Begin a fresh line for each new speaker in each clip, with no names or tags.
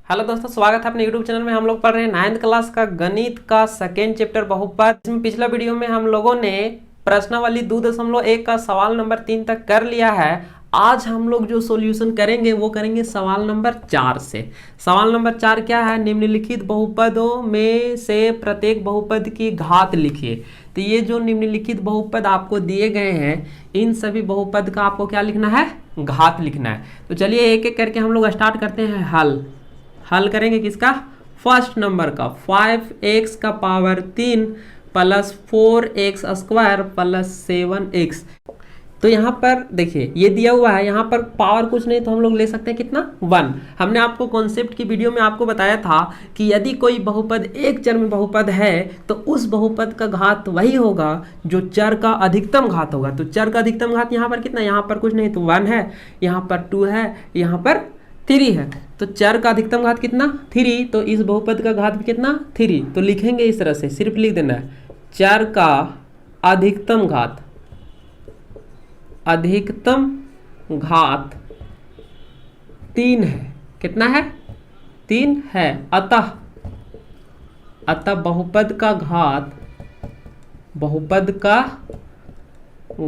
Hello दोस्तों, स्वागत है अपने यूट्यूब चैनल में। हम लोग पढ़ रहे हैं 9th क्लास का गणित का सेकेंड चैप्टर बहुपद। इसमें पिछला वीडियो में हम लोगों ने प्रश्नावली 2.1 का सवाल नंबर 3 तक कर लिया है। आज हम लोग जो सॉल्यूशन करेंगे वो करेंगे सवाल नंबर 4 से। सवाल नंबर 4 क्या है? निम्नलिखित बहुपदों में से प्रत्येक बहुपद की घात लिखिए। तो ये जो निम्नलिखित बहुपद आपको दिए गए हैं, इन सभी बहुपद का आपको क्या लिखना है? घात लिखना है। तो चलिए एक एक करके हम लोग स्टार्ट करते हैं। हल करेंगे किसका? फर्स्ट नंबर का। 5x का power 3 plus 4x square plus 7x। तो यहाँ पर देखिए ये दिया हुआ है, यहाँ पर पावर कुछ नहीं तो हम लोग ले सकते हैं कितना? 1। हमने आपको कॉन्सेप्ट की वीडियो में आपको बताया था कि यदि कोई बहुपद एक चर में बहुपद है तो उस बहुपद का घात वही होगा जो चर का अधिकतम घात होगा। तो चर का अधिकतम घात यहाँ पर कितना? यहाँ पर कुछ नहीं तो 1 है, यहाँ पर 2 है, यहाँ पर 3 है। तो चर का अधिकतम घात कितना? 3। तो इस बहुपद का घात भी कितना? 3। तो लिखेंगे इस तरह से, सिर्फ लिख देना है चर का अधिकतम घात, अधिकतम घात 3 है। कितना है? 3 है। अतः बहुपद का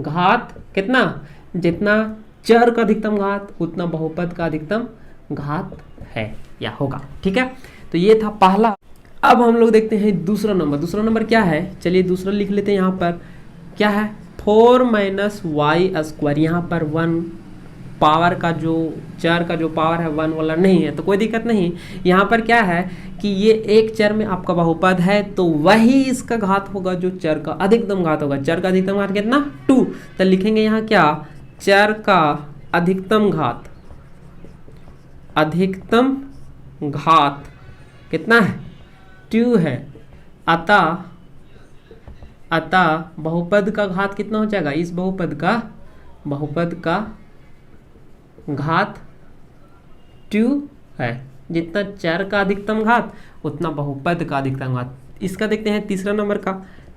घात कितना? जितना चर का अधिकतम घात उतना बहुपद का अधिकतम घात है या होगा। ठीक है, तो ये था पहला। अब हम लोग देखते हैं दूसरा नंबर क्या है? चलिए दूसरा लिख लेते हैं। यहाँ पर क्या है? 4 माइनस वाई स्क्वायर। यहाँ पर 1 पावर का जो चर का जो पावर है 1 वाला नहीं है तो कोई दिक्कत नहीं। यहाँ पर क्या है कि ये एक चर में आपका बहुपद है तो वही इसका घात होगा जो चर का अधिकतम घात होगा। चर का अधिकतम घात कितना? 2। तो लिखेंगे यहाँ क्या? चर का अधिकतम घात कितना है? 2 है। अतः बहुपद का घात कितना हो जाएगा? इस बहुपद का घात 2 है। जितना चर का अधिकतम घात उतना बहुपद का अधिकतम घात। इसका देखते हैं तीसरा नंबर का।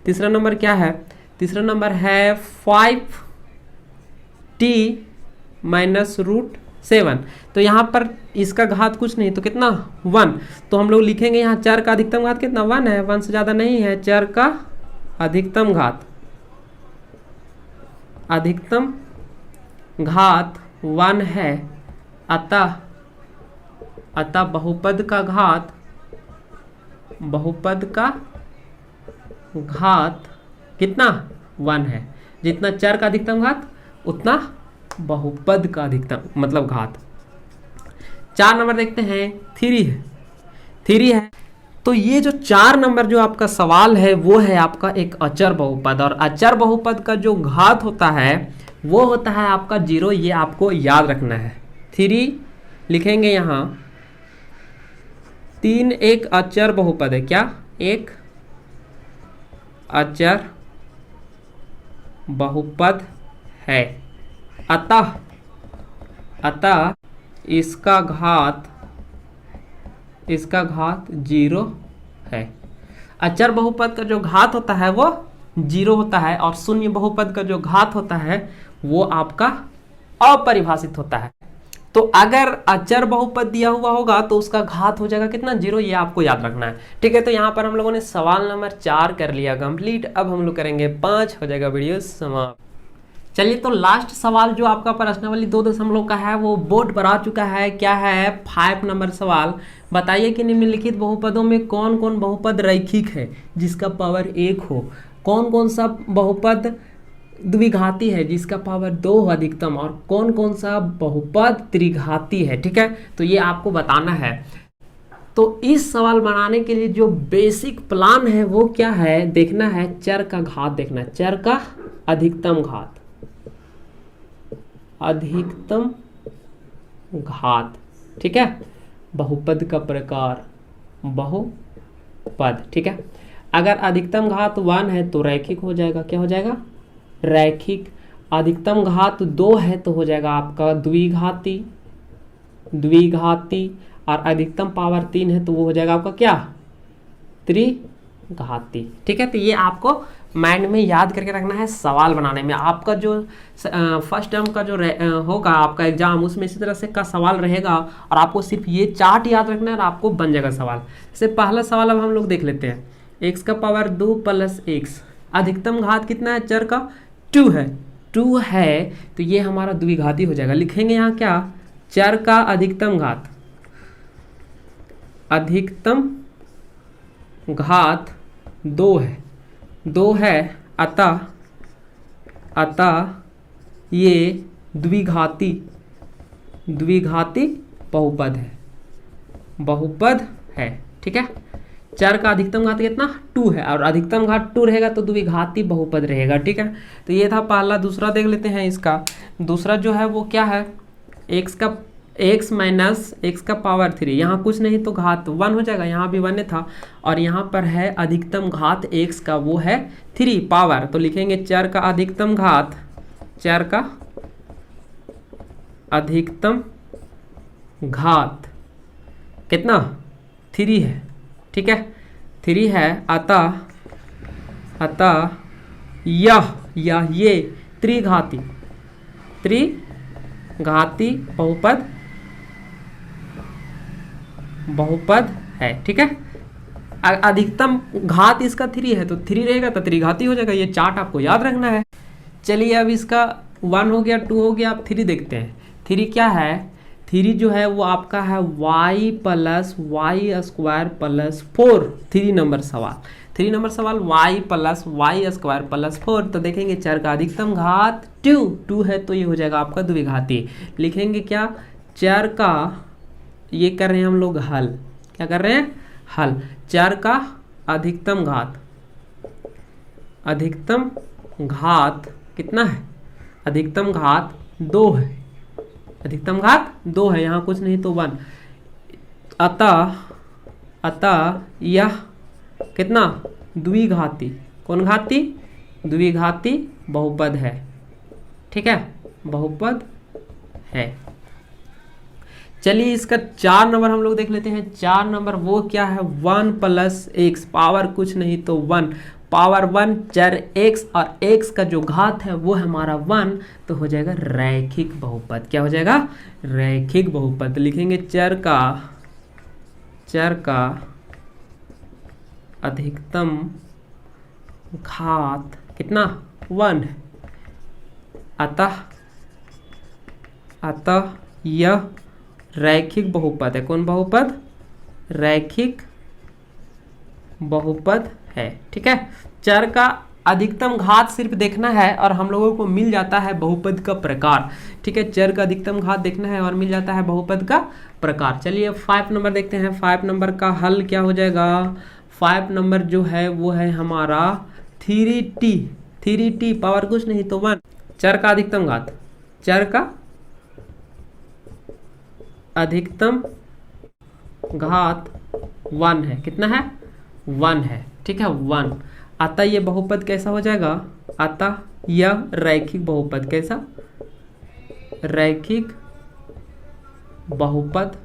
तीसरा नंबर क्या है? तीसरा नंबर है 5t माइनस रूट 7। तो यहाँ पर इसका घात कुछ नहीं तो कितना? 1। तो हम लोग लिखेंगे यहाँ चर का अधिकतम घात कितना? 1 है, 1 से ज़्यादा नहीं है। चर का अधिकतम घात 1 है। अतः बहुपद का घात कितना? 1 है। जितना चर का अधिकतम घात उतना बहुपद का अधिकतम मतलब घात। 4 नंबर देखते हैं। 3 है। तो ये जो 4 नंबर जो आपका सवाल है वो है आपका एक अचर बहुपद, और अचर बहुपद का जो घात होता है वो होता है आपका 0। ये आपको याद रखना है। 3 लिखेंगे यहाँ। 3 एक अचर बहुपद है। क्या? एक अचर बहुपद है। अतः इसका घात 0 है। अचर बहुपद का जो घात होता है वो 0 होता है, और शून्य बहुपद का जो घात होता है वो आपका अपरिभाषित होता है। तो अगर अचर बहुपद दिया हुआ होगा तो उसका घात हो जाएगा कितना? 0। ये आपको याद रखना है। ठीक है, तो यहाँ पर हम लोगों ने सवाल नंबर 4 कर लिया कंप्लीट। अब हम लोग करेंगे 5, हो जाएगा वीडियो समाप्त। चलिए, तो लास्ट सवाल जो आपका प्रश्नावली 2 का है वो बोर्ड पर आ चुका है। क्या है? 5 नंबर सवाल। बताइए कि निम्नलिखित बहुपदों में कौन कौन बहुपद रैखिक है जिसका पावर 1 हो? कौन कौन सा बहुपद द्विघाती है जिसका पावर 2 हो अधिकतम? और कौन कौन सा बहुपद त्रिघाती है? ठीक है, तो ये आपको बताना है। तो इस सवाल बनाने के लिए जो बेसिक प्लान है वो क्या है? देखना है चर का घात, देखना है चर का अधिकतम घात। ठीक है, बहुपद का प्रकार बहुपद। ठीक है, अगर अधिकतम घात 1 है तो रैखिक हो जाएगा। क्या हो जाएगा? रैखिक। अधिकतम घात 2 है तो हो जाएगा आपका द्विघाती। और अधिकतम पावर 3 है तो वो हो जाएगा आपका क्या? त्रिघाती। ठीक है, तो ये आपको माइंड में याद करके रखना है सवाल बनाने में। आपका जो फर्स्ट टर्म का जो होगा आपका एग्जाम, उसमें इसी तरह से का सवाल रहेगा और आपको सिर्फ ये चार्ट याद रखना है और आपको बन जाएगा सवाल। जैसे पहला सवाल अब हम लोग देख लेते हैं। x का पावर 2 प्लस x, अधिकतम घात कितना है? चर का 2 है, 2 है तो ये हमारा द्विघाती हो जाएगा। लिखेंगे यहाँ क्या? चर का अधिकतम घात, अधिकतम घात 2 है, 2 है, अतः ये द्विघाती बहुपद है, बहुपद है। ठीक है, चर का अधिकतम घात कितना? 2 है और अधिकतम घात 2 रहेगा तो द्विघाती बहुपद रहेगा। ठीक है, तो ये था पहला। दूसरा देख लेते हैं इसका। दूसरा जो है वो क्या है? x माइनस x का पावर 3, यहाँ कुछ नहीं तो घात 1 हो जाएगा, यहाँ भी 1 था और यहाँ पर है अधिकतम घात x का, वो है 3 पावर, तो लिखेंगे चर का अधिकतम घात, चर का अधिकतम घात कितना? 3 है। ठीक है, 3 है, अतः ये त्रिघाती बहुपद है। ठीक है, अधिकतम घात इसका 3 है तो 3 रहेगा तो त्रिघाती हो जाएगा। ये चार्ट आपको याद रखना है। चलिए अब इसका 1 हो गया, 2 हो गया, अब 3 देखते हैं। 3 क्या है? 3 जो है वो आपका है y plus y square plus 4। 3 number सवाल, 3 नंबर सवाल y plus y square plus 4। तो देखेंगे चर का अधिकतम घात 2 है तो ये हो जाएगा आपका द्विघाती। लिखेंगे क्या? चर का, ये कर रहे हैं हम लोग हल, क्या कर रहे हैं? हल। चर का अधिकतम घात कितना है? अधिकतम घात 2 है, अधिकतम घात 2 है, यहाँ कुछ नहीं तो 1, अतः यह कितना? द्विघाती, कौन घाती? द्विघाती बहुपद है। ठीक है, बहुपद है। चलिए इसका 4 नंबर हम लोग देख लेते हैं। 4 नंबर वो क्या है? 1 प्लस x, पावर कुछ नहीं तो 1, पावर 1, चर x और x का जो घात है वो हमारा 1, तो हो जाएगा रैखिक बहुपद। क्या हो जाएगा? रैखिक बहुपद। लिखेंगे चर का अधिकतम घात कितना? 1 है, अतः यह रैखिक बहुपद है। कौन बहुपद? रैखिक बहुपद है। ठीक है, चर का अधिकतम घात सिर्फ देखना है और हम लोगों को मिल जाता है बहुपद का प्रकार। ठीक है, चर का अधिकतम घात देखना है और मिल जाता है बहुपद का प्रकार। चलिए 5 नंबर देखते हैं। 5 नंबर का हल क्या हो जाएगा? 5 नंबर जो है वो है हमारा 3t, पावर कुछ नहीं तो 1, चर का अधिकतम घात, चर का अधिकतम घात 1 है। कितना है? 1 है। ठीक है, 1, अतः ये बहुपद कैसा हो जाएगा? अतः यह रैखिक बहुपद, कैसा? रैखिक बहुपद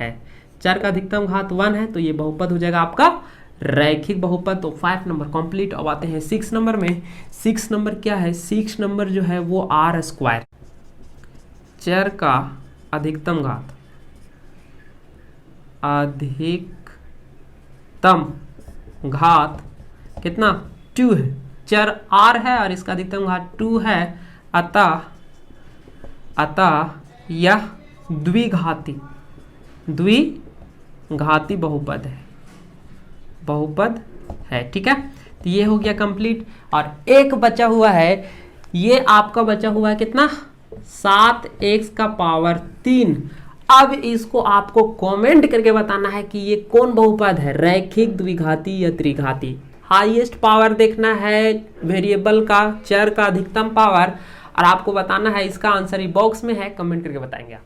है। चर का अधिकतम घात 1 है तो ये बहुपद हो जाएगा आपका रैखिक बहुपद। तो 5 नंबर कंप्लीट। अब आते हैं 6 नंबर में। 6 नंबर क्या है? 6 नंबर जो है वो आर स्क्वायर, चर का अधिकतम घात, अधिकतम घात कितना? 2 है, चर r है और इसका अधिकतम घात 2 है, अतः यह द्विघाती बहुपद है। ठीक है, तो ये हो गया कंप्लीट। और एक बचा हुआ है, ये आपका बचा हुआ है कितना? 7x का पावर 3। अब इसको आपको कमेंट करके बताना है कि ये कौन बहुपद है, रैखिक, द्विघाती या त्रिघाती। हाईएस्ट पावर देखना है वेरिएबल का, चर का अधिकतम पावर, और आपको बताना है। इसका आंसर ही बॉक्स में है, कमेंट करके बताएंगे आप।